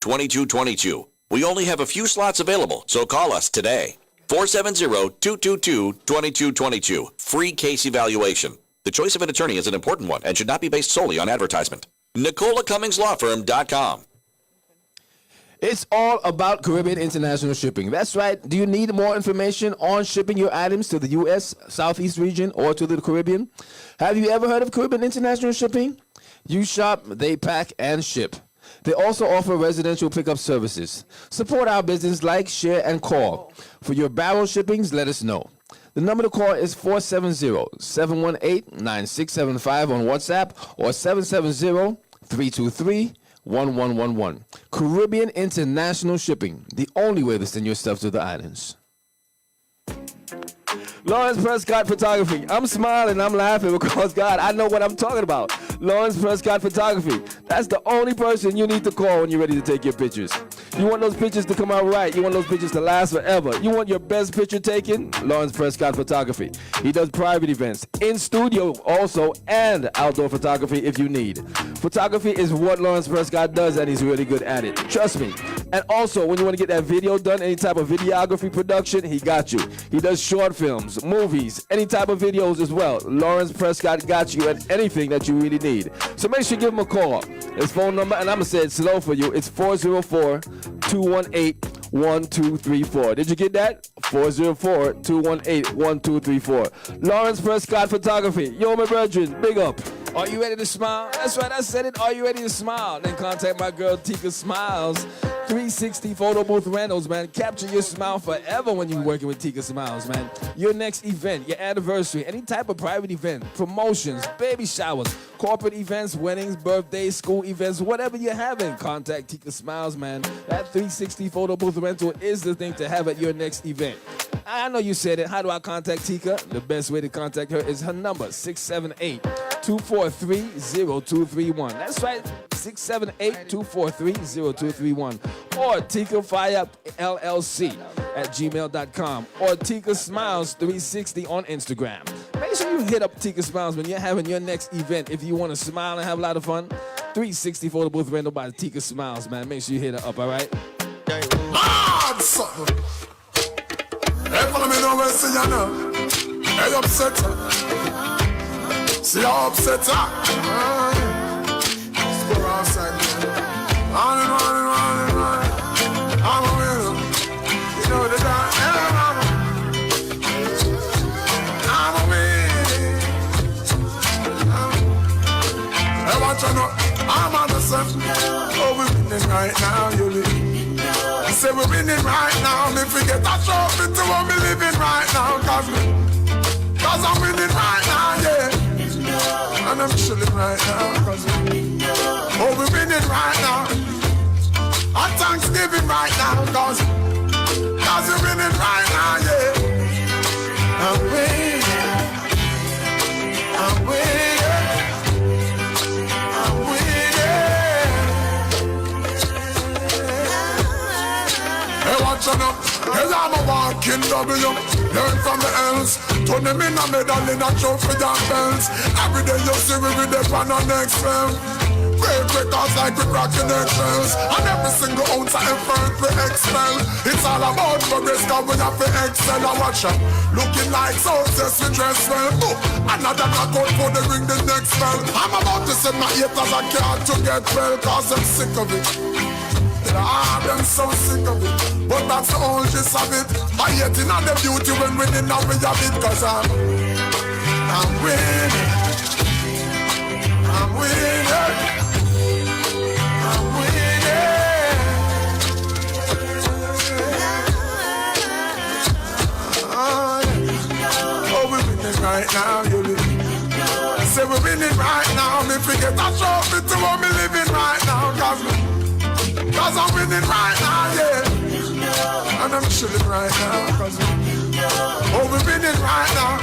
2222. We only have a few slots available, so call us today. 470-222-2222. Free case evaluation. The choice of an attorney is an important one and should not be based solely on advertisement. NicolaCummingsLawFirm.com. It's all about Caribbean International Shipping. That's right. Do you need more information on shipping your items to the U.S., Southeast region, or to the Caribbean? Have you ever heard of Caribbean International Shipping? You shop, they pack, and ship. They also offer residential pickup services. Support our business, like, share, and call. For your barrel shippings, let us know. The number to call is 470-718-9675 on WhatsApp or 770-323-1111. Caribbean International Shipping, the only way to send your stuff to the islands. Lawrence Prescott Photography. I'm smiling, I'm laughing because, God, I know what I'm talking about. Lawrence Prescott Photography. That's the only person you need to call when you're ready to take your pictures. You want those pictures to come out right. You want those pictures to last forever. You want your best picture taken? Lawrence Prescott Photography. He does private events, in studio also, and outdoor photography if you need. Photography is what Lawrence Prescott does, and he's really good at it. Trust me. And also, when you want to get that video done, any type of videography production, he got you. He does short films, movies, any type of videos as well. Lawrence Prescott got you at anything that you really need. So make sure you give him a call. His phone number, and I'm going to say it slow for you, it's 404-218-1234. Did you get that? 404-218-1234. Lawrence Prescott Photography. Yo, my brethren, big up. Are you ready to smile? That's right, I said it. Are you ready to smile? Then contact my girl Tika Smiles. 360 photo booth rentals, man. Capture your smile forever when you're working with Tika Smiles, man. Your next event, your anniversary, any type of private event, promotions, baby showers, corporate events, weddings, birthdays, school events, whatever you're having, contact Tika Smiles, man. That 360 photo booth rental is the thing to have at your next event. I know you said it. How do I contact Tika? The best way to contact her is her number, 678-243-0231. That's right, 678-243-0231. Or Tika Fire LLC at gmail.com. Or Tika Smiles 360 on Instagram. Make sure you hit up Tika Smiles when you're having your next event. If you want to smile and have a lot of fun, 360 photo booth rental by Tika Smiles, man. Make sure you hit her up, all right? Mad something. Hey, follow me now, where see you now. Hey, upset her. See how upset her. Let's go outside, man. On. I'm a winner. You know the guy. I'm a winner. Hey, watch out now. I'm on the sun. Oh, we're winning right now, you live. Say we're winning right now. Me forget that trophy to what me living right now. Cause I'm winning right now, yeah. And I'm chilling right now. Cause we're winning right now. And Thanksgiving right now. Cause we're winning right now, yeah. I'm winning. I'm winning. Watching up, cause I'm a walking W. Learn from the else. Turn them in a medal in a trophy and belts. Every day you see we with the pan on next film. Great records like we cracking eggshells. And every single ounce of effort we expel. It's all about progress cause we have to excel. I watch up, looking like success we dress well. Another knockout for the ring the next spell. I'm about to send my haters a card to get well. Cause I'm sick of it. I'm so sick of it, but that's the whole gist of it. I hate it on the beauty when winning now we have it. Cause I'm winning. I'm winning. I'm winning. Oh, we're winning right now, you live. Say we're winning right now. Me forget that trophy to what me living right now. Cause I'm winning right now, yeah. And I'm chilling right now. Cause we're winning right now.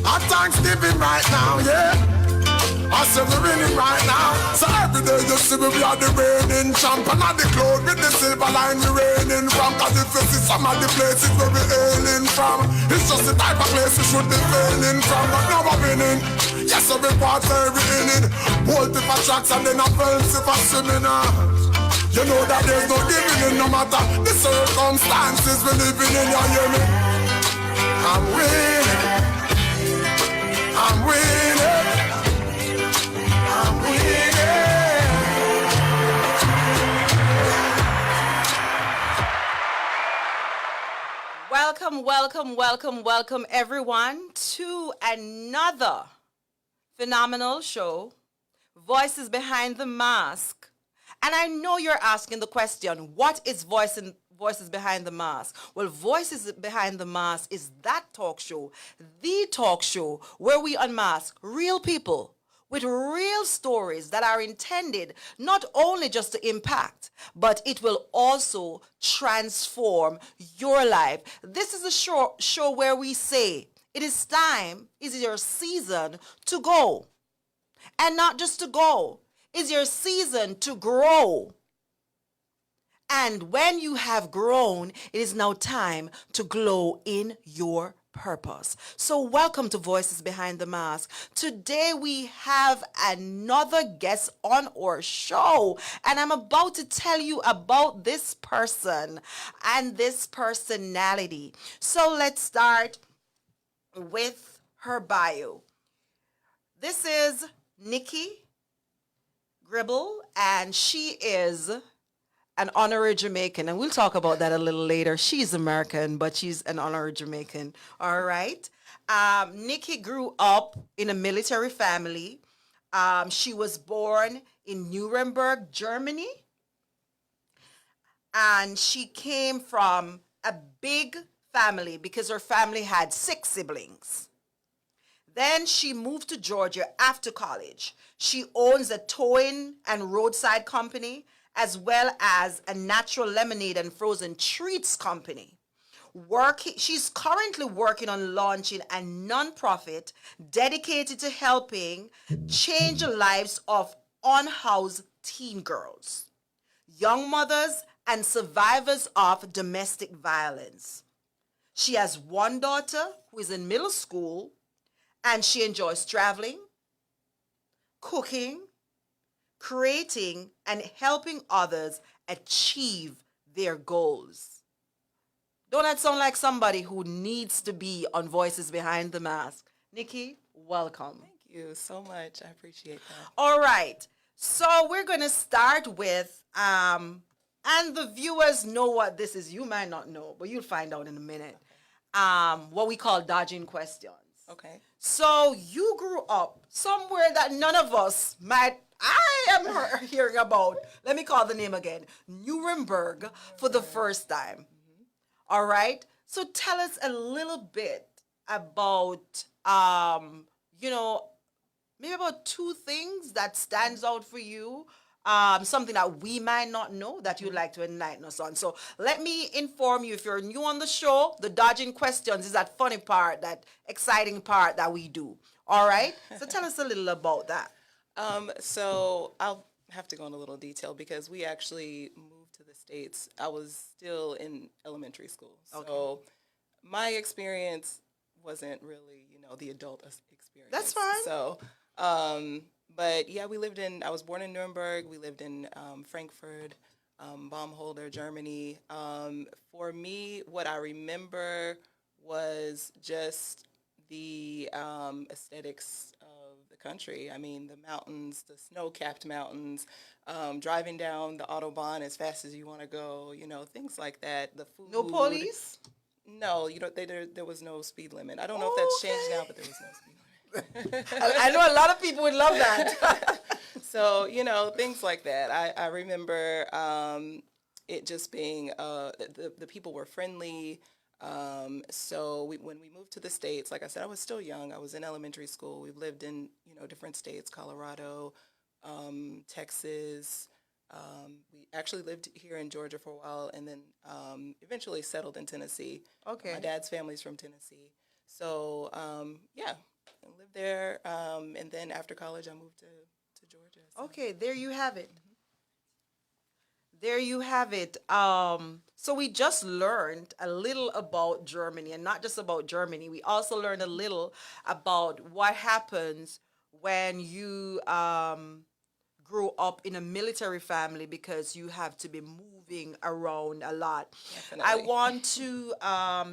And Thanksgiving right now, yeah. I said we're winning right now. So every day you see me, we are the reigning champ. And at the cloud with the silver line we reigning from. Cause if you see some of the places where we hailing from, it's just the type of place we should be failing from. But now we're winning. Yes, every part every inning. Bolt if I tracks and then I fence if I swimming. You know that there's no giving in no matter the circumstances we're living in, you hear me? I'm winning, I'm winning, I'm winning. Welcome, welcome, welcome, welcome everyone to another phenomenal show, Voices Behind the Mask. And I know you're asking the question, what is Voices Behind the Mask? Well, Voices Behind the Mask is that talk show, the talk show where we unmask real people with real stories that are intended not only just to impact, but it will also transform your life. This is a show where we say, it is time, is your season to go. And not just to go, it's your season to grow. And when you have grown, it is now time to glow in your purpose. So welcome to Voices Behind the Mask. Today we have another guest on our show, and I'm about to tell you about this person and this personality. So let's start with her bio. This is Nikki Gribble, and she is an honorary Jamaican, and we'll talk about that a little later. She's American, but she's an honorary Jamaican. All right. Nikki grew up in a military family. She was born in Nuremberg, Germany, and she came from a big family because her family had 6 siblings. Then she moved to Georgia after college. She owns a towing and roadside company, as well as a natural lemonade and frozen treats company. She's currently working on launching a nonprofit dedicated to helping change the lives of unhoused teen girls, young mothers, and survivors of domestic violence. She has one daughter who is in middle school, and she enjoys traveling, cooking, creating, and helping others achieve their goals. Don't that sound like somebody who needs to be on Voices Behind the Mask? Nikki, welcome. Thank you so much. I appreciate that. All right. So we're going to start with, and the viewers know what this is. You might not know, but you'll find out in a minute. What we call dodging questions. Okay. So you grew up somewhere that none of us I am hearing about. Let me call the name again. Nuremberg for the first time. All right. So tell us a little bit about, maybe about 2 things that stands out for you. Something that we might not know that you'd like to enlighten us on. So let me inform you, if you're new on the show, the dodging questions is that funny part, that exciting part that we do. All right? So tell us a little about that. So I'll have to go in a little detail because we actually moved to the States. I was still in elementary school. Okay. So my experience wasn't really, the adult experience. That's fine. So, but yeah, I was born in Nuremberg. We lived in Frankfurt, Baumholder, Germany. For me, what I remember was just the aesthetics of the country. I mean, the mountains, the snow-capped mountains, driving down the Autobahn as fast as you want to go, things like that. The food. No police? No, there was no speed limit. I don't know if that's changed now, but there was no speed limit. I know a lot of people would love that. So, things like that. I remember it just being, the people were friendly. So when we moved to the States, like I said, I was still young. I was in elementary school. We've lived in, different states, Colorado, Texas. We actually lived here in Georgia for a while and then eventually settled in Tennessee. Okay. My dad's family's from Tennessee. So, yeah, I lived there. And then after college, I moved to Georgia. So. Okay, there you have it. There you have it. So we just learned a little about Germany, and not just about Germany. We also learned a little about what happens when you grew up in a military family because you have to be moving around a lot. I Definitely. want to,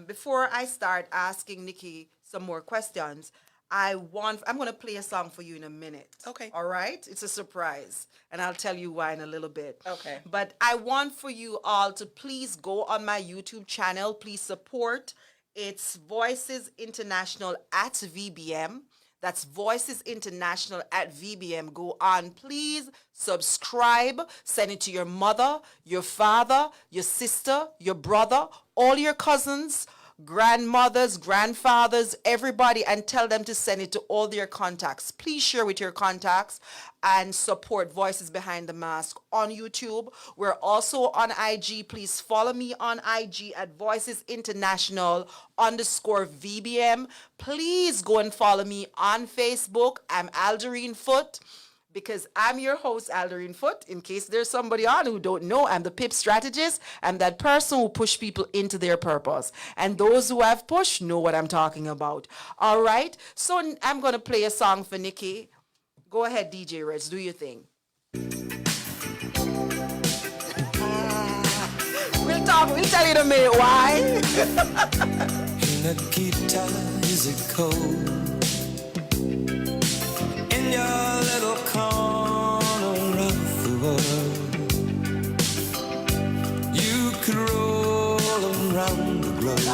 before I start asking Nikki some more questions, I'm going to play a song for you in a minute. Okay. All right? It's a surprise. And I'll tell you why in a little bit. Okay. But I want for you all to please go on my YouTube channel. Please support. It's Voices International at VBM. That's Voices International at VBM. Go on, please subscribe. Send it to your mother, your father, your sister, your brother, all your cousins, grandmothers, grandfathers, everybody, and tell them to send it to all their contacts. Please share with your contacts and support Voices Behind the Mask on YouTube. We're also on IG. Please follow me on IG at Voices International _VBM. Please go and follow me on Facebook. I'm Alderine Foot, because I'm your host, Alderine Foot. In case there's somebody on who don't know, I'm the PIP strategist. I'm that person who push people into their purpose. And those who have pushed know what I'm talking about. All right? So I'm going to play a song for Nikki. Go ahead, DJ Reds. Do your thing. We'll tell you in a minute why. Niketa, is it cold in your little corner of the world? You could roll around the globe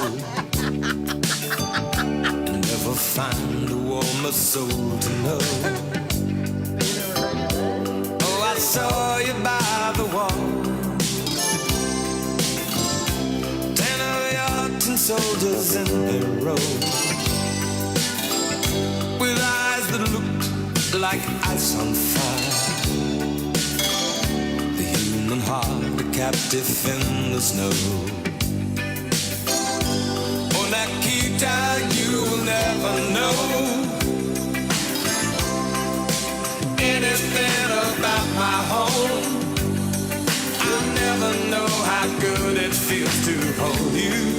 and never find a warmer soul to know. Oh, I saw you by the wall. Soldiers in their row, with eyes that looked like ice on fire, the human heart a captive in the snow. Oh, Niketa, you will never know anything about my home. I'll never know how good it feels to hold you.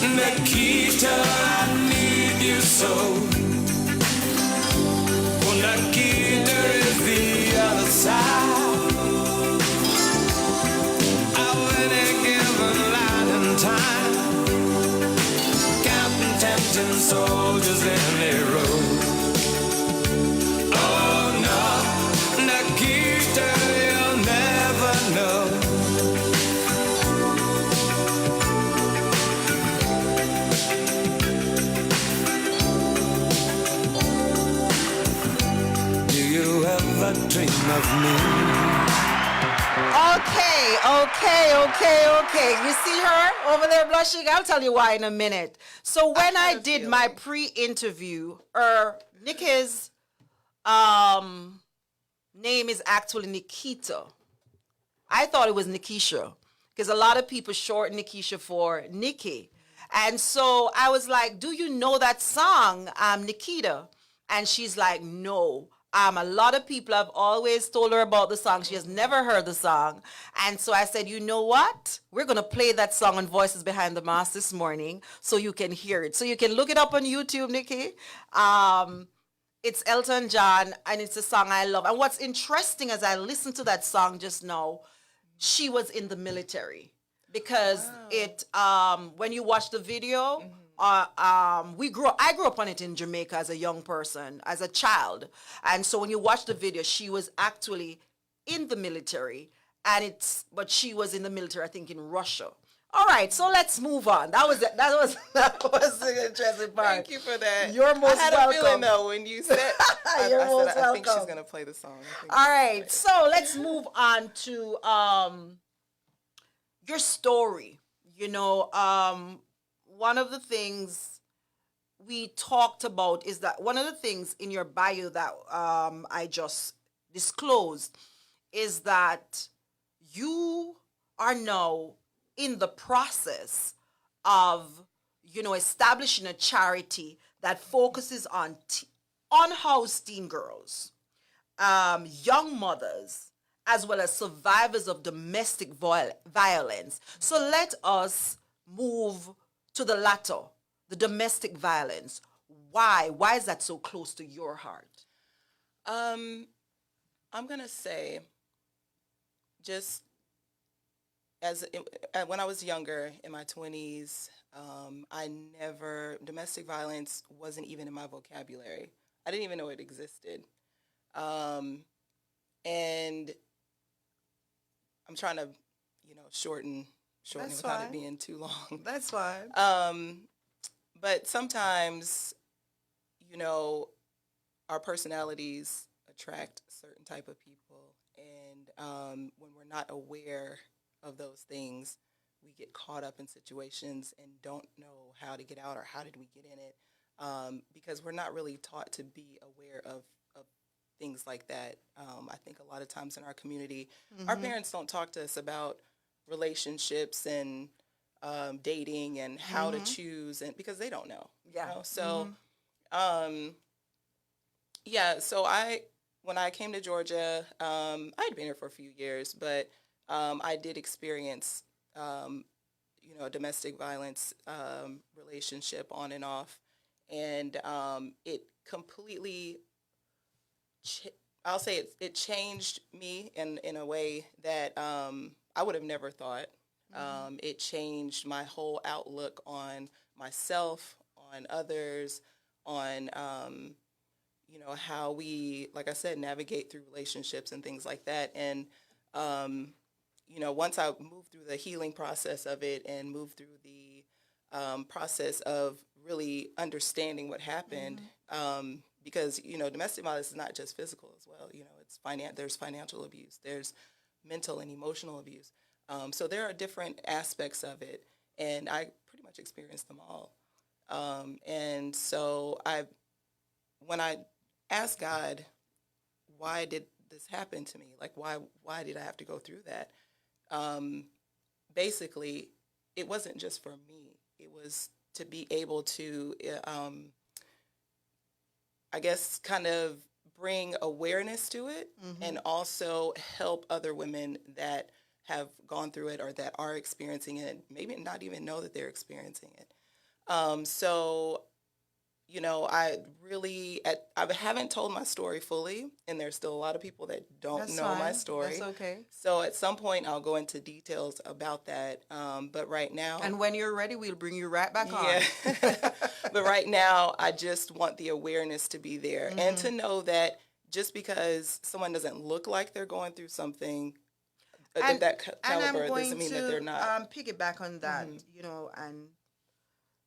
Niketa, I need you so. Oh, Niketa is the other side of any given line in time, counting 10 soldiers in a row. Oh no, Niketa, you'll never know. Dream of me. Okay. You see her over there blushing? I'll tell you why in a minute. So when I did my pre-interview, Nikki's name is actually Niketa. I thought it was Nikisha because a lot of people shorten Nikisha for Nikki. And so I was like, do you know that song, Niketa? And she's like, no. A lot of people have always told her about the song. She has never heard the song. And so I said, you know what? We're going to play that song on Voices Behind the Mask this morning so you can hear it. So you can look it up on YouTube, Nikki. It's Elton John, and it's a song I love. And what's interesting as I listened to that song just now, she was in the military. Because when you watch the video, I grew up on it in Jamaica as a young person, as a child. And so when you watch the video, she was actually in the military, but she was in the military, I think, in Russia. All right, so let's move on. That was the interesting part. Thank you for that. You're most welcome. I had a feeling though when you said I think she's welcome. gonna play the song. All right, so let's move on to your story. You know, one of the things we talked about is that one of the things in your bio that I just disclosed is that you are now in the process of, establishing a charity that focuses on unhoused teen girls, young mothers, as well as survivors of domestic violence. So let us move to the latter, the domestic violence. Why? Why is that so close to your heart? I'm gonna say, just when I was younger, in my 20s, domestic violence wasn't even in my vocabulary. I didn't even know it existed. Um, and I'm trying to, shorten it That's without it fine. being too long. That's fine. But sometimes, you know, our personalities attract certain type of people, and when we're not aware of those things, we get caught up in situations and don't know how to get out or how did we get in it, because we're not really taught to be aware of things like that. I think a lot of times in our community, our parents don't talk to us about relationships and dating and how to choose, and because they don't know. Yeah. So yeah, so when I came to Georgia, I'd been here for a few years, but I did experience, a domestic violence relationship on and off, and it completely, I'll say it changed me in a way that I would have never thought. It changed my whole outlook on myself, on others, on how we, like I said, navigate through relationships and things like that. And, once I moved through the healing process of it and moved through the process of really understanding what happened, because, domestic violence is not just physical as well. There's financial abuse, there's mental and emotional abuse. So there are different aspects of it, and I pretty much experienced them all. And so when I asked God, why did this happen to me? Like, why did I have to go through that? Basically, it wasn't just for me. It was to be able to, I guess, kind of bring awareness to it, and also help other women that have gone through it or that are experiencing it, maybe not even know that they're experiencing it. So I haven't told my story fully, and there's still a lot of people that don't That's know my fine. story. That's okay. So at some point, I'll go into details about that. But right now, And when you're ready, we'll bring you right back on. yeah. But right now, I just want the awareness to be there, and to know that just because someone doesn't look like they're going through something And, that and I'm caliber going doesn't mean to that they're not. piggyback on that, and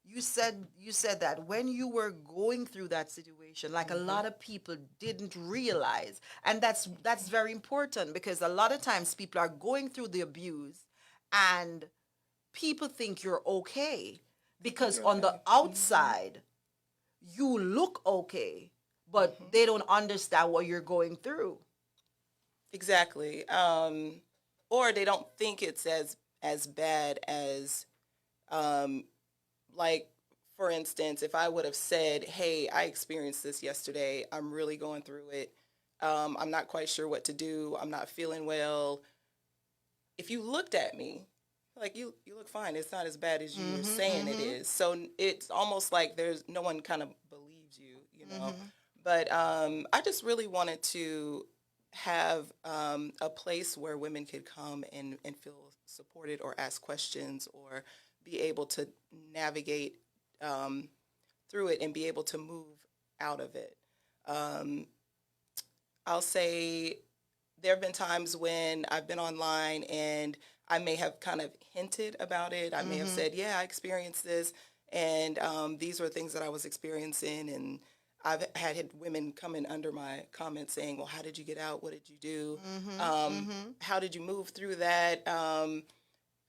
you said that when you were going through that situation, like a lot of people didn't realize, and that's very important, because a lot of times people are going through the abuse, and people think you're okay because on the outside you look okay, but they don't understand what you're going through. Exactly. Or they don't think it's as bad as, like, for instance, if I would have said, "Hey, I experienced this yesterday. I'm really going through it. I'm not quite sure what to do. I'm not feeling well." If you looked at me, like, you look fine. It's not as bad as you're saying it is. So it's almost like there's no one kind of believes you. But I just really wanted to have a place where women could come and feel supported or ask questions or be able to navigate through it and be able to move out of it. I'll say there have been times when I've been online and I may have kind of hinted about it. I may have said, yeah, I experienced this, and these were things that I was experiencing, and I've had women come in under my comments saying, well, how did you get out? What did you do? How did you move through that?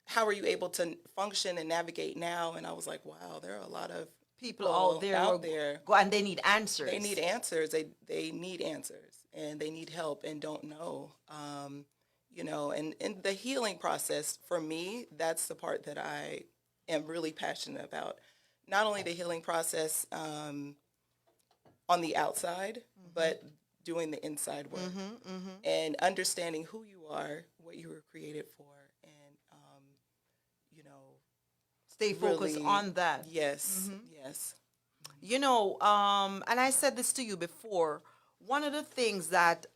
How are you able to function and navigate now? And I was like, wow, there are a lot of People out there, go, and they need answers. They need answers. They need answers, and they need help and don't know. And the healing process, for me, that's the part that I am really passionate about. Not only the healing process on the outside, but doing the inside work and understanding who you are, what you were created for, and Stay focused really, on that. yes, yes. And I said this to you before, one of the things that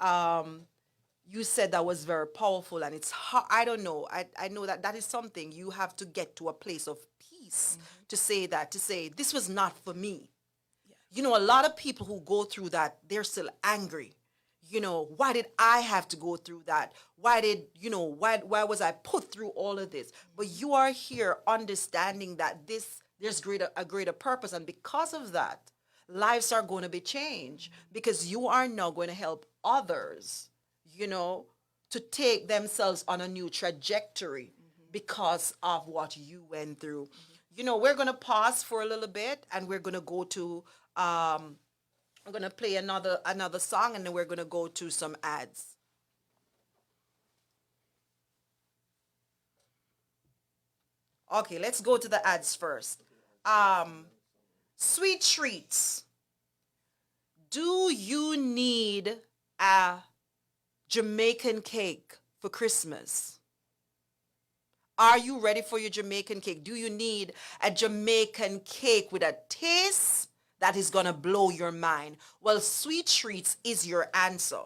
you said that was very powerful, and it's hard, I don't know. I know that that is something you have to get to a place of peace to say that, to say, this was not for me. You know, a lot of people who go through that, they're still angry. You know, why did I have to go through that? Why did, you know, why was I put through all of this? But you are here understanding that there's a greater purpose. And because of that, lives are going to be changed, because you are now going to help others, you know, to take themselves on a new trajectory because of what you went through. You know, we're going to pause for a little bit, and we're going to go to, I'm going to play another song, and then we're going to go to some ads. Okay, let's go to the ads first. Sweet treats. Do you need a Jamaican cake for Christmas? Are you ready for your Jamaican cake? Do you need a Jamaican cake with a taste that is going to blow your mind? Well, Sweet Treats is your answer.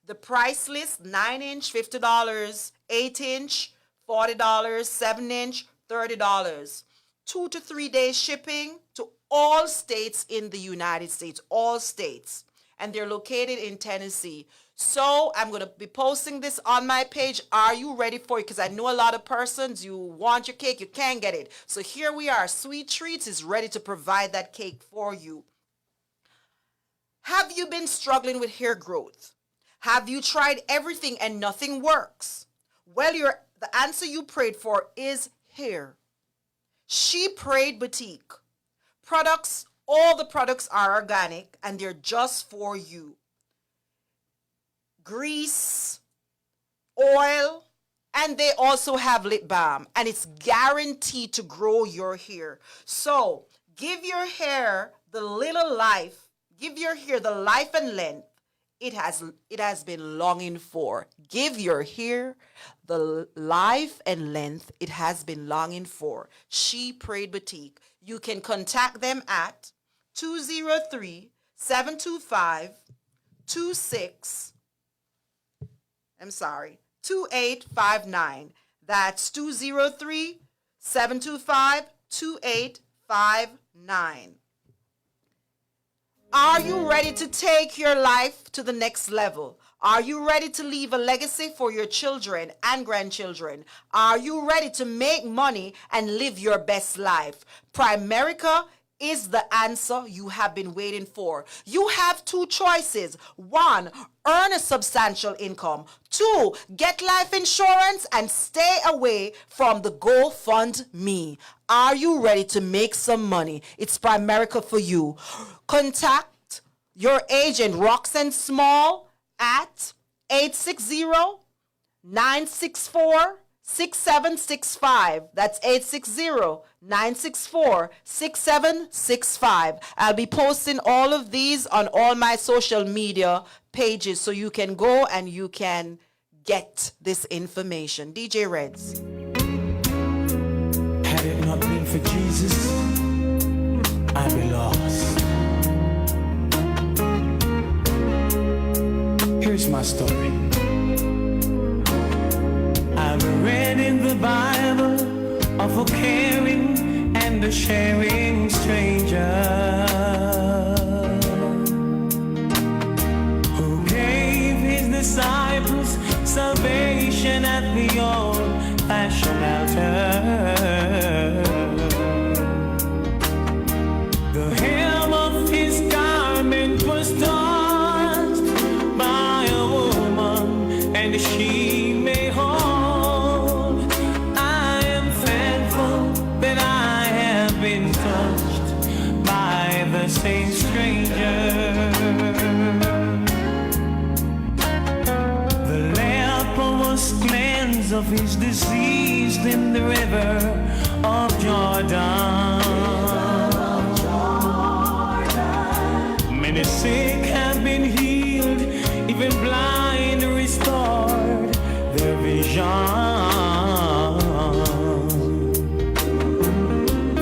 The price list: 9-inch, $50, 8-inch, $40, 7-inch, $30. 2 to 3 days shipping to all states in the United States, all states. And they're located in Tennessee. So I'm going to be posting this on my page. Are you ready for it? Because I know a lot of persons, you want your cake, you can't get it. So here we are. Sweet Treats is ready to provide that cake for you. Have you been struggling with hair growth? Have you tried everything and nothing works? Well, the answer you prayed for is here. She Prayed Boutique. Products, all the products are organic, and they're just for you. Grease, oil, and they also have lip balm, and it's guaranteed to grow your hair. So give your hair the little life, give your hair the life and length it has been longing for. Give your hair the life and length it has been longing for. She Prayed Boutique. You can contact them at 2859. That's 203-725-2859. Are you ready to take your life to the next level? Are you ready to leave a legacy for your children and grandchildren? Are you ready to make money and live your best life? Primerica is the answer you have been waiting for. You have two choices. 1, earn a substantial income. 2, get life insurance and stay away from the GoFundMe. Are you ready to make some money? It's Primerica for you. Contact your agent, Roxanne Small, at 860-964-6765. That's 860-964-6765. I'll be posting all of these on all my social media pages, so you can go and you can get this information. DJ Reds. Had it not been for Jesus, I'd be lost. Here's my story. I've read in the Bible of a caring and a sharing stranger who gave his disciples salvation at the old-fashioned altar. The hem of his garment was touched by a woman, and she made whole. I am thankful that I have been touched by the same stranger. The leper was cleansed of his disease in the river of Jordan. Many sick have been healed, even blind restored their vision.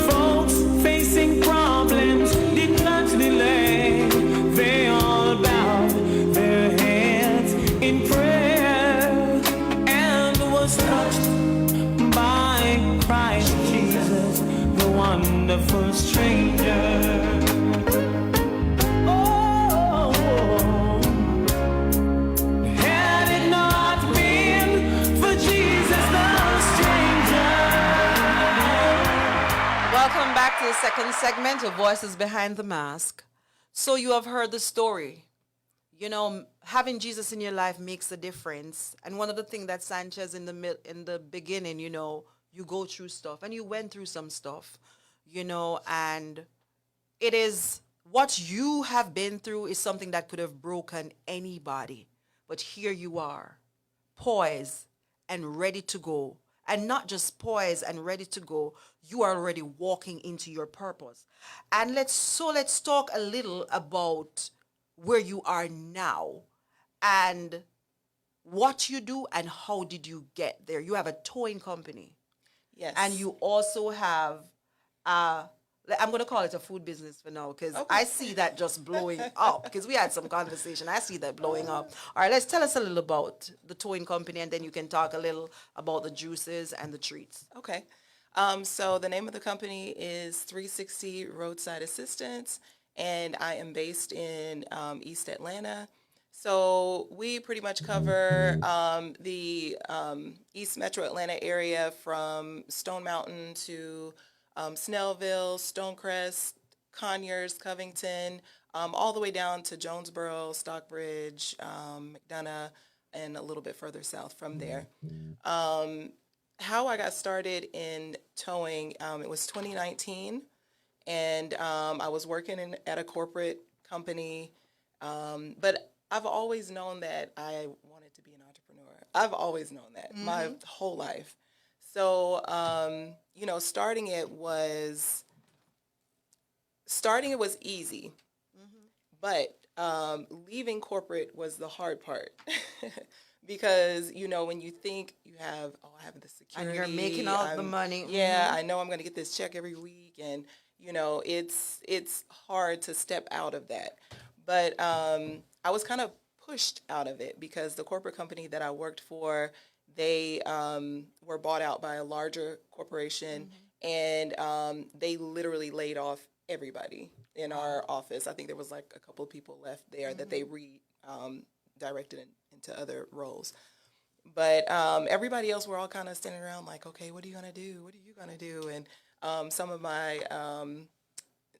Folks facing problems did not delay, they all bowed was touched by Christ Jesus, the wonderful stranger. Oh, had it not been for Jesus the stranger. Welcome back to the second segment of Voices Behind the Mask. So you have heard the story. You know, having Jesus in your life makes a difference. And one of the things that Sanchez in the beginning, you know, you go through stuff, and you went through some stuff, you know, and it is what you have been through is something that could have broken anybody. But here you are, poised and ready to go. And not just poised and ready to go, you are already walking into your purpose. And let's talk a little about where you are now and what you do and how did you get there. You have a towing company. Yes. And you also have I'm going to call it a food business for now, because I see that just blowing up, because we had some conversation. I see that blowing up. All right, let's tell us a little about the towing company, and then you can talk a little about the juices and the treats. Okay. So the name of the company is 360 Roadside Assistance, and I am based in East Atlanta. So we pretty much cover the East Metro Atlanta area from Stone Mountain to Snellville, Stonecrest, Conyers, Covington, all the way down to Jonesboro, Stockbridge, McDonough, and a little bit further south from there. How I got started in towing, it was 2019, and I was working at a corporate company, but I've always known that I wanted to be an entrepreneur. I've always known that my whole life. So, you know, starting it was easy, but leaving corporate was the hard part. Because, you know, when you think you have, I have the security. And you're making all the money. Yeah, I know I'm going to get this check every week. And, you know, it's hard to step out of that. But I was kind of pushed out of it because the corporate company that I worked for, they were bought out by a larger corporation. And they literally laid off everybody in our office. I think there was like a couple of people left there that they redirected into other roles. But everybody else were all kind of standing around like, okay, what are you going to do? What are you going to do? And some of my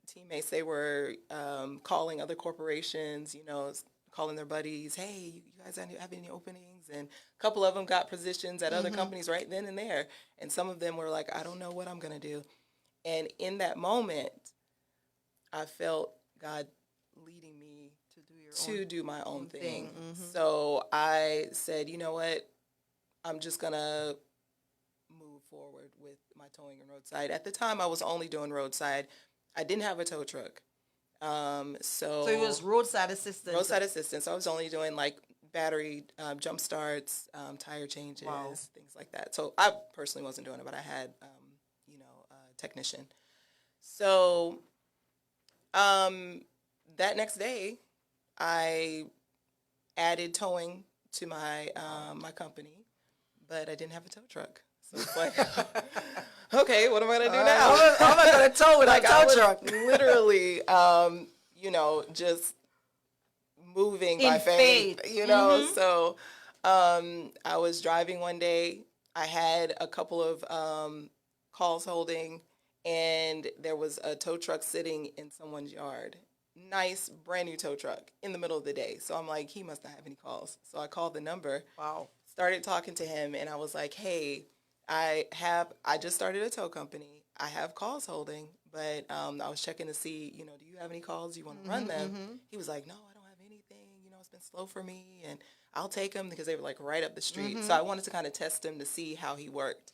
teammates, they were calling other corporations, you know, calling their buddies, hey, you guys have any openings? And a couple of them got positions at other companies right then and there. And some of them were like, I don't know what I'm going to do. And in that moment, I felt God leading me to do my own thing. So I said, you know what? I'm just going to move forward with my towing and roadside. At the time, I was only doing roadside. I didn't have a tow truck. So it was roadside assistance. Roadside assistance. So I was only doing like battery jump starts, tire changes, things like that. So I personally wasn't doing it, but I had, you know, a technician. So that next day, I added towing to my my company, but I didn't have a tow truck. So it's like, okay, what am I gonna do now? How am I going to tow with Like a I tow was truck? literally, you know, just moving by faith, you know. So I was driving one day. I had a couple of calls holding, and there was a tow truck sitting in someone's yard. Nice, brand new tow truck in the middle of the day. So I'm like, he must not have any calls. So I called the number. Wow. Started talking to him, and I was like, hey, I just started a tow company. I have calls holding, but I was checking to see, you know, do you have any calls? Do you want to run them? He was like, no, I don't have anything. You know, it's been slow for me, and I'll take them because they were like right up the street. So I wanted to kind of test him to see how he worked.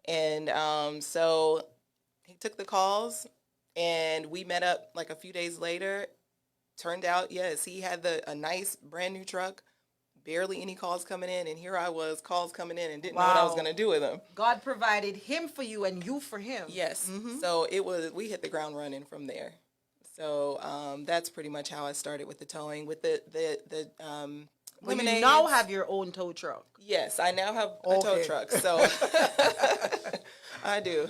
And so he took the calls, and we met up like a few days later. Turned out, yes, he had a nice brand new truck. Barely any calls coming in, and here I was, calls coming in, and didn't know what I was going to do with them. God provided him for you and you for him. Yes. So we hit the ground running from there. So that's pretty much how I started with the towing. With the But you lemonades. now have your own tow truck. Yes, I now have a tow Okay. truck, so I do.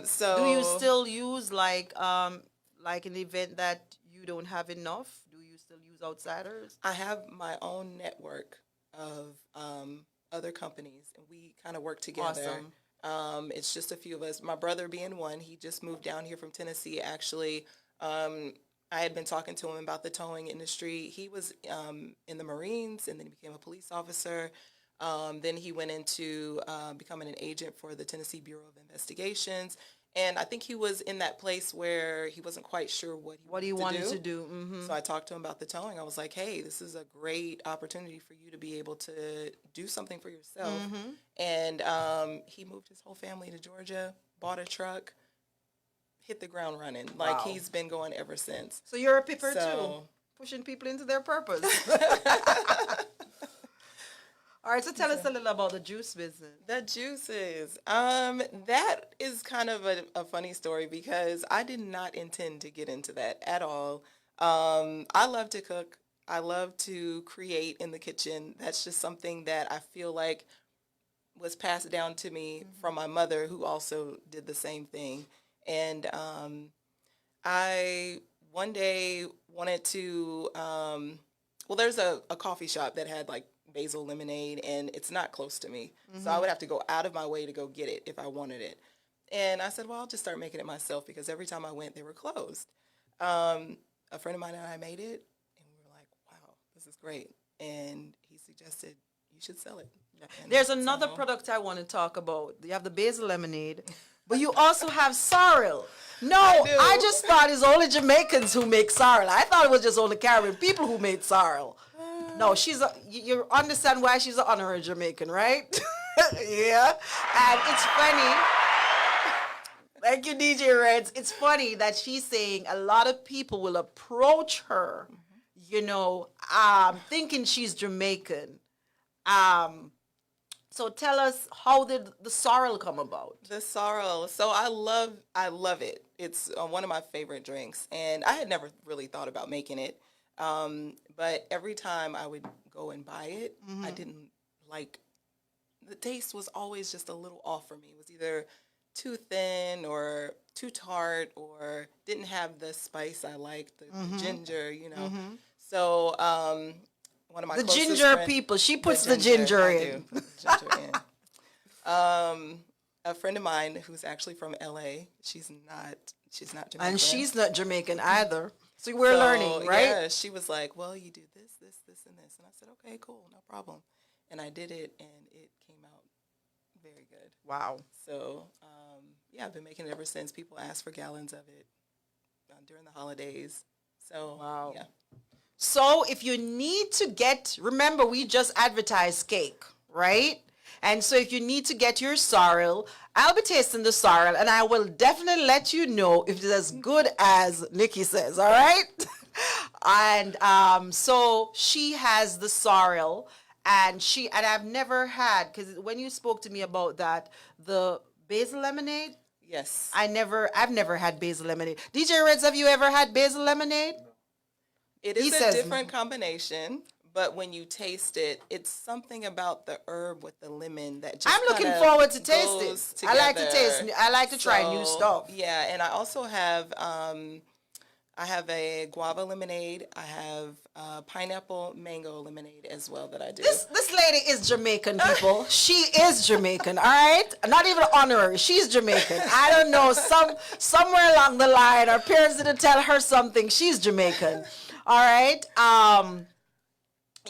So Do you still use like an event that you don't have enough? Do you still use outsiders? I have my own network of other companies, and we kind of work together. Awesome. It's just a few of us. My brother being one, he just moved down here from Tennessee. Actually, I had been talking to him about the towing industry. He was in the Marines, and then he became a police officer. Then he went into becoming an agent for the Tennessee Bureau of Investigations. And I think he was in that place where he wasn't quite sure what he wanted to do. Mm-hmm. So I talked to him about the towing. I was like, hey, this is a great opportunity for you to be able to do something for yourself. Mm-hmm. And he moved his whole family to Georgia, bought a truck, hit the ground running. Like, Wow. he's been going ever since. So you're a pipper too, So- pushing people into their purpose. All right, so tell us a little about the juice business. The juices. That is kind of a funny story because I did not intend to get into that at all. I love to cook. I love to create in the kitchen. That's just something that I feel like was passed down to me from my mother, who also did the same thing. And I one day wanted to, well, there's a coffee shop that had like basil lemonade, and it's not close to me. So I would have to go out of my way to go get it if I wanted it. And I said, well, I'll just start making it myself, because every time I went, they were closed. A friend of mine and I made it, and we were like, wow, this is great. And he suggested, you should sell it. And There's another so- product I want to talk about. You have the basil lemonade, but you also have sorrel. No, do. I just thought it's only Jamaicans who make sorrel. I thought it was just only Caribbean people who made sorrel. No, you understand why she's an honorary Jamaican, right? Yeah. And it's funny. Thank you, DJ Reds. It's funny that she's saying a lot of people will approach her, thinking she's Jamaican. So tell us, how did the sorrel come about? The sorrel. So I love it. It's one of my favorite drinks, and I had never really thought about making it. But every time I would go and buy it, I didn't like, the taste was always just a little off for me. It was either too thin or too tart, or didn't have the spice I liked, the ginger, So one of my The closest ginger friend- people. She puts the ginger I in. do put the ginger in. A friend of mine who's actually from LA, she's not Jamaican. And she's not Jamaican either. So we're So, learning, right? Yeah, she was like, well, you do this, and this. And I said, okay, cool, no problem. And I did it, and it came out very good. Wow. So, yeah, I've been making it ever since. People ask for gallons of it during the holidays. So, Wow. yeah. So if you need to remember, we just advertised cake, right? And so if you need to get your sorrel, I'll be tasting the sorrel, and I will definitely let you know if it's as good as Nikki says, all right? And so she has the sorrel, and I've never had, because when you spoke to me about that, the basil lemonade, Yes. I've never had basil lemonade. DJ Reds, have you ever had basil lemonade? It He is a says- different combination, but when you taste it, it's something about the herb with the lemon that just I'm looking kinda forward to taste goes it. I like to together. taste. I like to try new So, stuff. Yeah, and I also have I have a guava lemonade. I have pineapple mango lemonade as well that I do. This lady is Jamaican, people. She is Jamaican, all right? Not even honorary. She's Jamaican. I don't know. Somewhere along the line, her parents didn't tell her something. She's Jamaican, all right?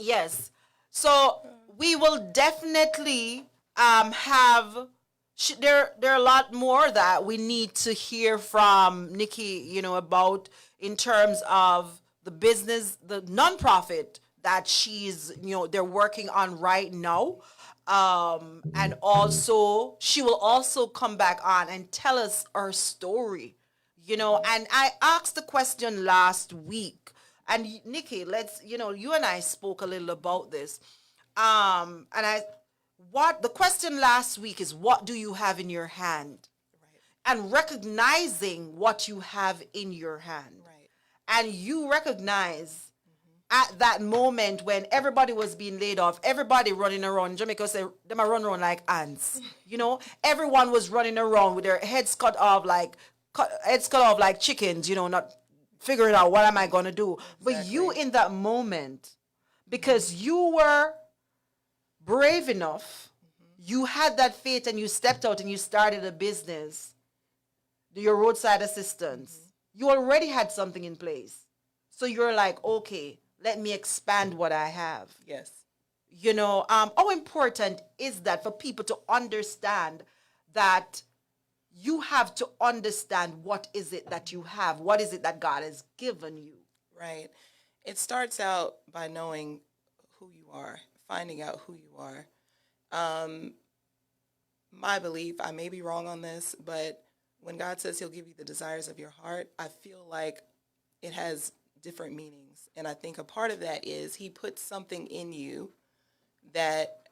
Yes. So we will definitely have. There are a lot more that we need to hear from Nikki, about in terms of the business, the nonprofit that she's, they're working on right now. And also, she will also come back on and tell us her story, and I asked the question last week. And Nikki, you and I spoke a little about this. And the question last week is, what do you have in your hand? Right. And recognizing what you have in your hand. Right. And you recognize at that moment when everybody was being laid off, everybody running around. Jamaica say them are run around like ants. Everyone was running around with their heads cut off like chickens. Not figuring out what am I gonna do. But you in that moment, because you were brave enough, you had that faith and you stepped out and you started a business, your roadside assistance. You already had something in place. So you're like, okay, let me expand what I have. Yes. How important is that for people to understand that you have to understand what is it that you have? What is it that God has given you? Right. It starts out by knowing who you are, finding out who you are. My belief, I may be wrong on this, but when God says he'll give you the desires of your heart, I feel like it has different meanings. And I think a part of that is he puts something in you that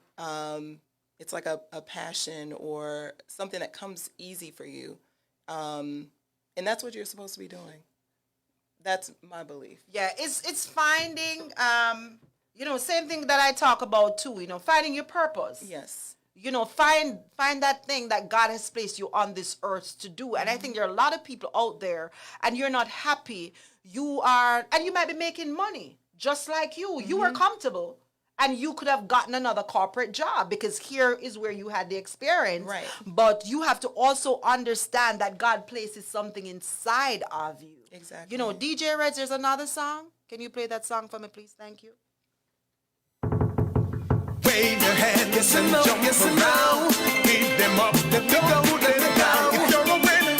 it's like a passion or something that comes easy for you. And that's what you're supposed to be doing. That's my belief. Yeah, it's finding, same thing that I talk about too, finding your purpose. Yes. Find that thing that God has placed you on this earth to do. And I think there are a lot of people out there and you're not happy. And you might be making money just like you. You were comfortable and you could have gotten another corporate job because here is where you had the experience. Right. But you have to also understand that God places something inside of you. Exactly. DJ Reds, there's another song. Can you play that song for me, please? Thank you. Wave your hands and jump around. Keep them up, let me go, let it down. If you're a winner,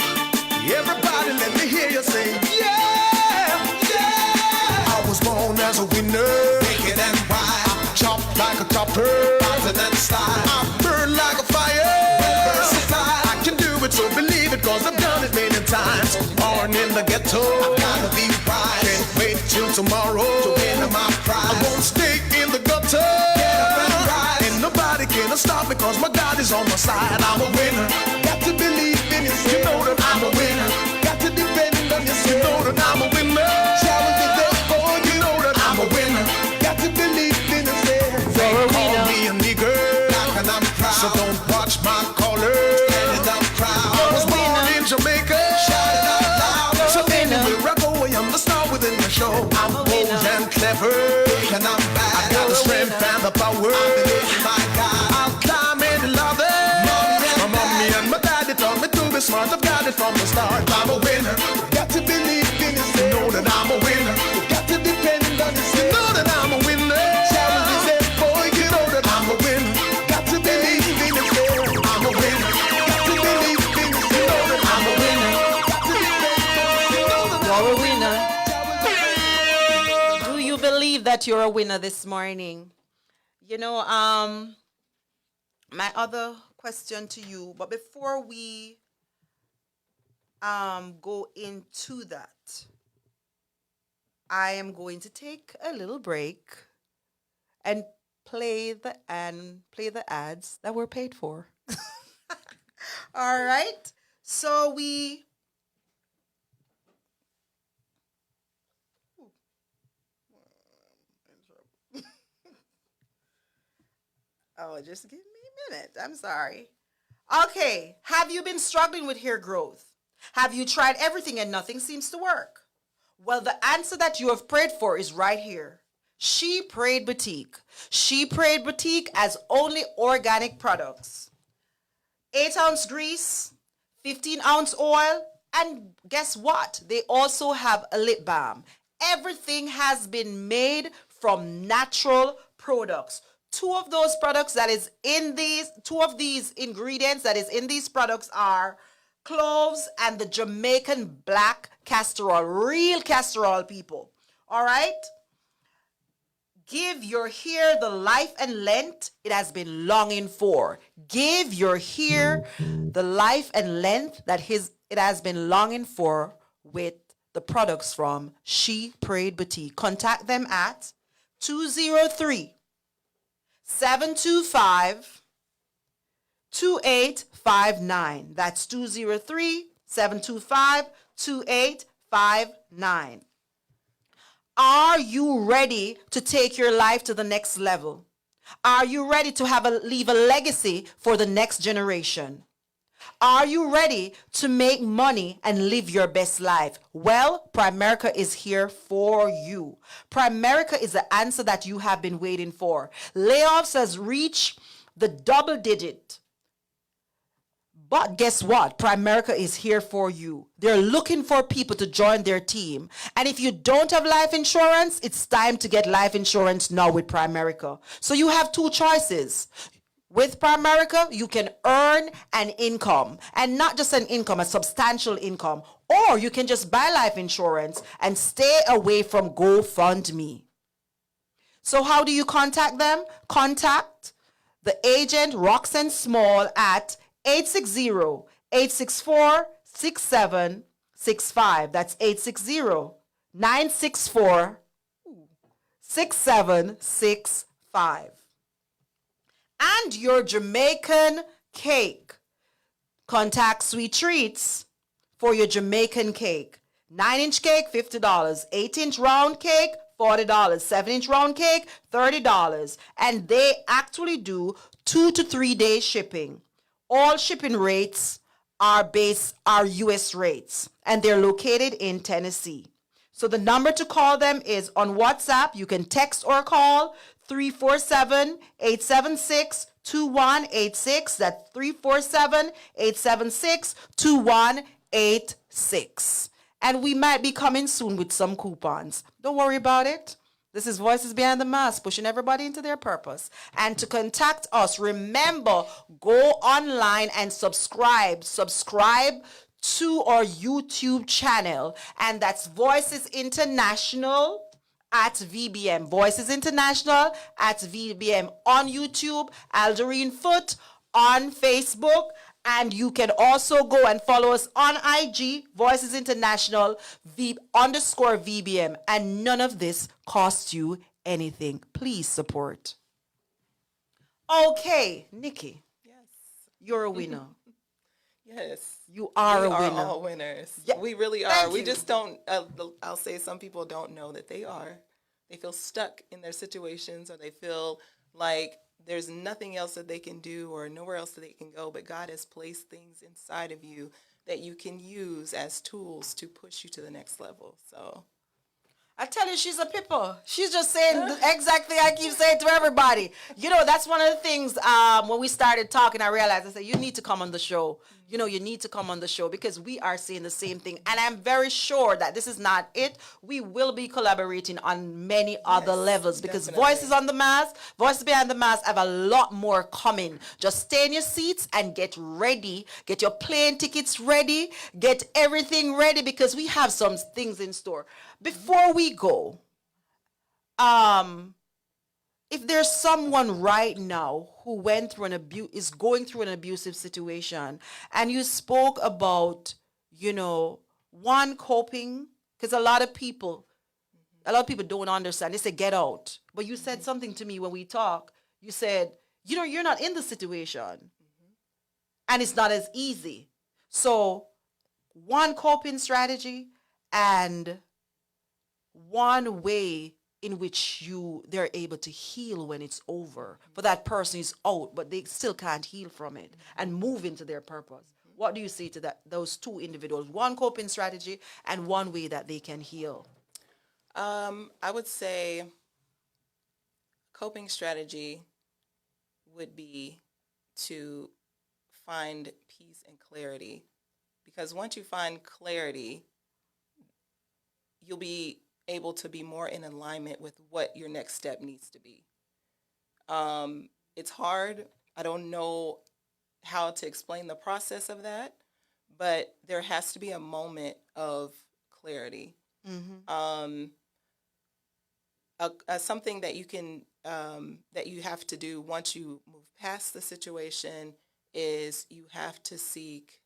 everybody let me hear you say, yeah, yeah. I was born as a winner, naked and wild. I chop like a chopper, hotter than style. I burn like a fire, versatile. I can do it, so believe it, cause I've done it many times. Born in the ghetto, I gotta be right. Can't wait till tomorrow to win my prize. I won't stay in the gutter. Nobody can stop me cause my God is on my side. I'm a winner. Got to believe in yourself. You know that I'm a winner. Got to depend on yourself. You know that I'm a winner. Challenge is there for you. You know that I'm a winner. Got to believe in yourself. They call me a nigger, and I'm proud. So don't watch my color. Stand up proud. I was born in Jamaica. Shout it out loud. So anywhere I go, I am the star within the show. I'm bold and clever, and I'm bad. I got the strength and the power. Smart, I've got it from the start. I'm a winner. Got to believe in yourself. You know that I'm a winner. Got to depend on yourself. You know that I'm a winner. Challenge is there, boy. You know that I'm a winner. Got to believe in yourself. I'm a winner. Got to believe in yourself. You know that I'm a winner. Got to depend on yourself. You're a winner. Do you believe that you're a winner this morning? My other question to you, but before we go into that, I am going to take a little break and play the ads that were paid for. All right. So oh, just give me a minute. I'm sorry. Okay. Have you been struggling with hair growth? Have you tried everything and nothing seems to work? Well, the answer that you have prayed for is right here. She Prayed Boutique. She Prayed Boutique has only organic products. 8-ounce grease, 15-ounce oil, and guess what? They also have a lip balm. Everything has been made from natural products. Two of these ingredients that is in these products are cloves and the Jamaican black castor oil, real castor oil, people. All right? Give your hair the life and length it has been longing for. Give your hair the life and length that it has been longing for with the products from She Prayed Boutique. Contact them at 203-725-2859. That's 203-725-2859. Are you ready to take your life to the next level? Are you ready to leave a legacy for the next generation? Are you ready to make money and live your best life? Well, Primerica is here for you. Primerica is the answer that you have been waiting for. Layoffs has reached the double digit. But guess what? Primerica is here for you. They're looking for people to join their team. And if you don't have life insurance, it's time to get life insurance now with Primerica. So you have two choices. With Primerica, you can earn an income, and not just an income, a substantial income. Or you can just buy life insurance and stay away from GoFundMe. So how do you contact them? Contact the agent Roxanne Small at 860-864-6765. That's 860-964-6765. And your Jamaican cake. Contact Sweet Treats for your Jamaican cake. 9-inch cake, $50. 8-inch round cake, $40. 7-inch round cake, $30. And they actually do 2 to 3 day shipping. All shipping rates are US rates, and they're located in Tennessee. So the number to call them is on WhatsApp. You can text or call 347-876-2186. That's 347-876-2186. And we might be coming soon with some coupons. Don't worry about it. This is Voices Behind the Mask, pushing everybody into their purpose. And to contact us, remember, go online and subscribe. Subscribe to our YouTube channel. And that's Voices International at VBM. Voices International at VBM on YouTube, Algerine Foot on Facebook. And you can also go and follow us on IG, Voices International, _VBM. And none of this costs you anything. Please support. Okay, Nikki. Yes. You're a winner. Yes. You are a we winner. are all winners. Yeah. We really are. Thank We you. just don't, I'll say some people don't know that they are. They feel stuck in their situations, or they feel like there's nothing else that they can do or nowhere else that they can go. But God has placed things inside of you that you can use as tools to push you to the next level. So I tell you, she's a pipper. She's just saying the exact thing I keep saying to everybody. You know, that's one of the things when we started talking, I realized, I said, you need to come on the show. You know, you need to come on the show because we are saying the same thing. And I'm very sure that this is not it. We will be collaborating on many other levels because definitely. Voices on the Mask, Voices Behind the Mask have a lot more coming. Just stay in your seats and get ready. Get your plane tickets ready. Get everything ready because we have some things in store. Before we go, if there's someone right now who went through is going through an abusive situation, and you spoke about, you know, one coping, because a lot of people don't understand. They say get out, but you said something to me when we talk. You said, you know, you're not in the situation, and it's not as easy. So, one coping strategy and one way in which they're able to heal when it's over. For that person is out, but they still can't heal from it and move into their purpose. What do you say to those two individuals? One coping strategy and one way that they can heal. I would say coping strategy would be to find peace and clarity. Because once you find clarity, you'll be able to be more in alignment with what your next step needs to be. It's hard. I don't know how to explain the process of that, but there has to be a moment of clarity. Something that you can that you have to do once you move past the situation is you have to seek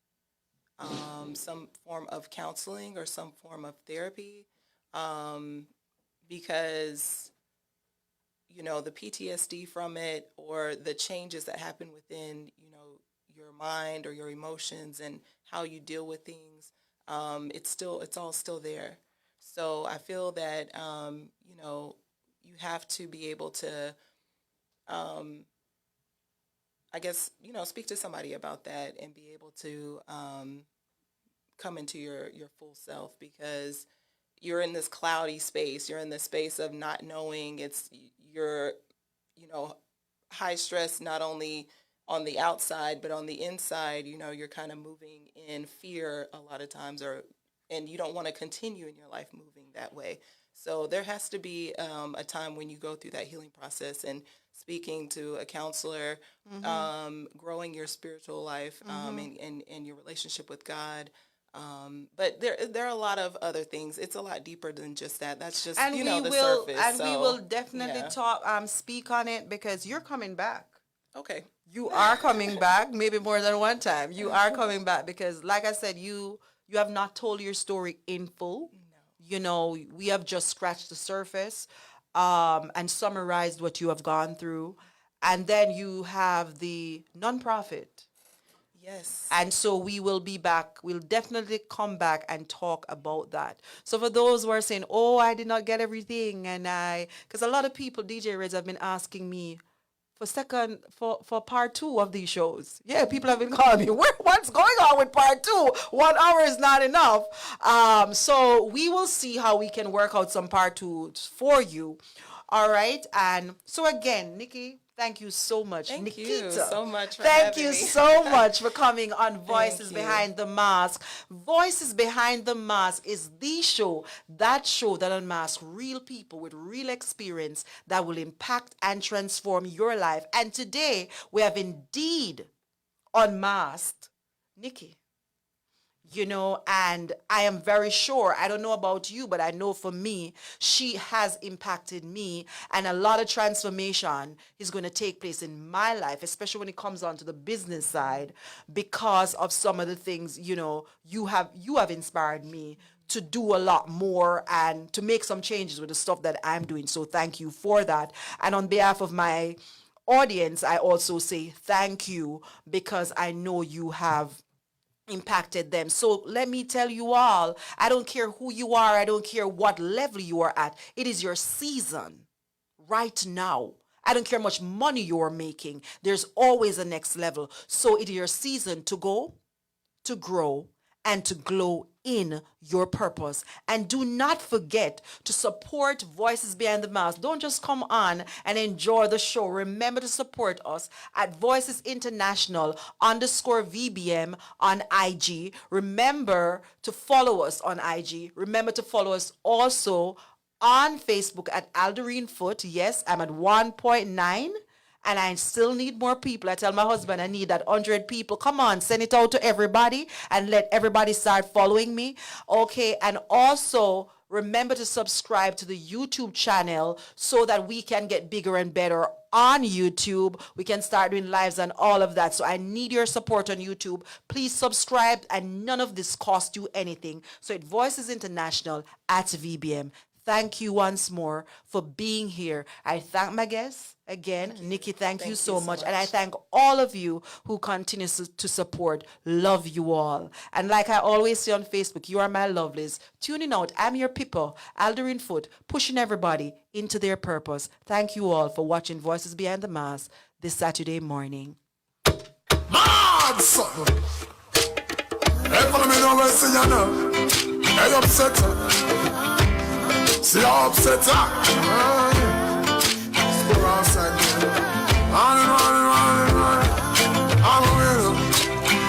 some form of counseling or some form of therapy, because you know the PTSD from it or the changes that happen within your mind or your emotions and how you deal with things, it's all still there. So I feel that, you know, you have to be able to, I guess, you know, speak to somebody about that and be able to come into your full self, because you're in this cloudy space. You're in the space of not knowing. You're, you know, high stress, not only on the outside, but on the inside, you know, you're kind of moving in fear a lot of times, and you don't want to continue in your life moving that way. So there has to be a time when you go through that healing process and speaking to a counselor, growing your spiritual life, and your relationship with God. But there are a lot of other things. It's a lot deeper than just that. That's just, And you know, we the will, surface. and So, we will definitely yeah. speak on it, because you're coming back. Okay. You are coming back, maybe more than one time. You are coming back because, like I said, you have not told your story in full. No. You know, we have just scratched the surface, and summarized what you have gone through, and then you have the nonprofit. Yes. And so we will be back. We'll definitely come back and talk about that. So for those who are saying, "Oh, I did not get everything," because a lot of people, DJ Reds, have been asking me for part two of these shows. Yeah, people have been calling me. What's going on with part two? 1 hour is not enough. So we will see how we can work out some part two for you. All right. And so again, Nikki, thank you so much. Thank you Niketa, so much for thank having you me. so much for coming on Voices you. Behind the Mask. Voices Behind the Mask is the show that unmasks real people with real experience that will impact and transform your life. And today we have indeed unmasked Nikki. You know, and I am very sure, I don't know about you, but I know for me, she has impacted me, and a lot of transformation is going to take place in my life, especially when it comes on to the business side, because of some of the things, you know, you have inspired me to do a lot more and to make some changes with the stuff that I'm doing. So thank you for that. And on behalf of my audience, I also say thank you, because I know you have impacted them. So let me tell you all, I don't care who you are, I don't care what level you are at. It is your season right now. I don't care how much money you are making. There's always a next level. So it is your season to go, to grow, and to glow in your purpose. And do not forget to support Voices Behind the Mask. Don't just come on and enjoy the show. Remember to support us at Voices International _VBM on IG. Remember to follow us on IG. Remember to follow us also on Facebook at Alderine Foot. Yes, I'm at 1.9. And I still need more people. I tell my husband I need that 100 people. Come on, send it out to everybody and let everybody start following me. Okay, and also remember to subscribe to the YouTube channel so that we can get bigger and better on YouTube. We can start doing lives and all of that. So I need your support on YouTube. Please subscribe, and none of this costs you anything. So it Voices International at VBM. Thank you once more for being here. I thank my guests again. Nikki, thank you so much. And I thank all of you who continue to support. Love you all. And like I always say on Facebook, you are my lovelies. Tuning out, I'm your people, Alderine Foot, pushing everybody into their purpose. Thank you all for watching Voices Behind the Mask this Saturday morning. Mad son. Hey, follow me now, see you now. Hey, upset. See how upset I go outside. Running. I'm a winner.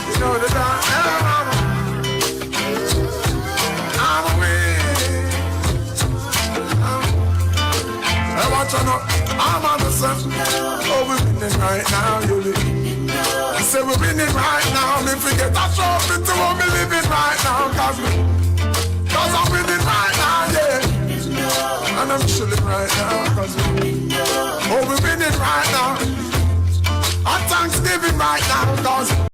You know the dance. I'm a winner. Hey, watch out now. I'm on the sun. Oh, we're winning right now, you be. I say we're winning right now. Me forget that trophy to what we living right now. Cause I'm winning right now, yeah. And I'm chilling right now, cause we're winning right now. On Thanksgiving right now, cause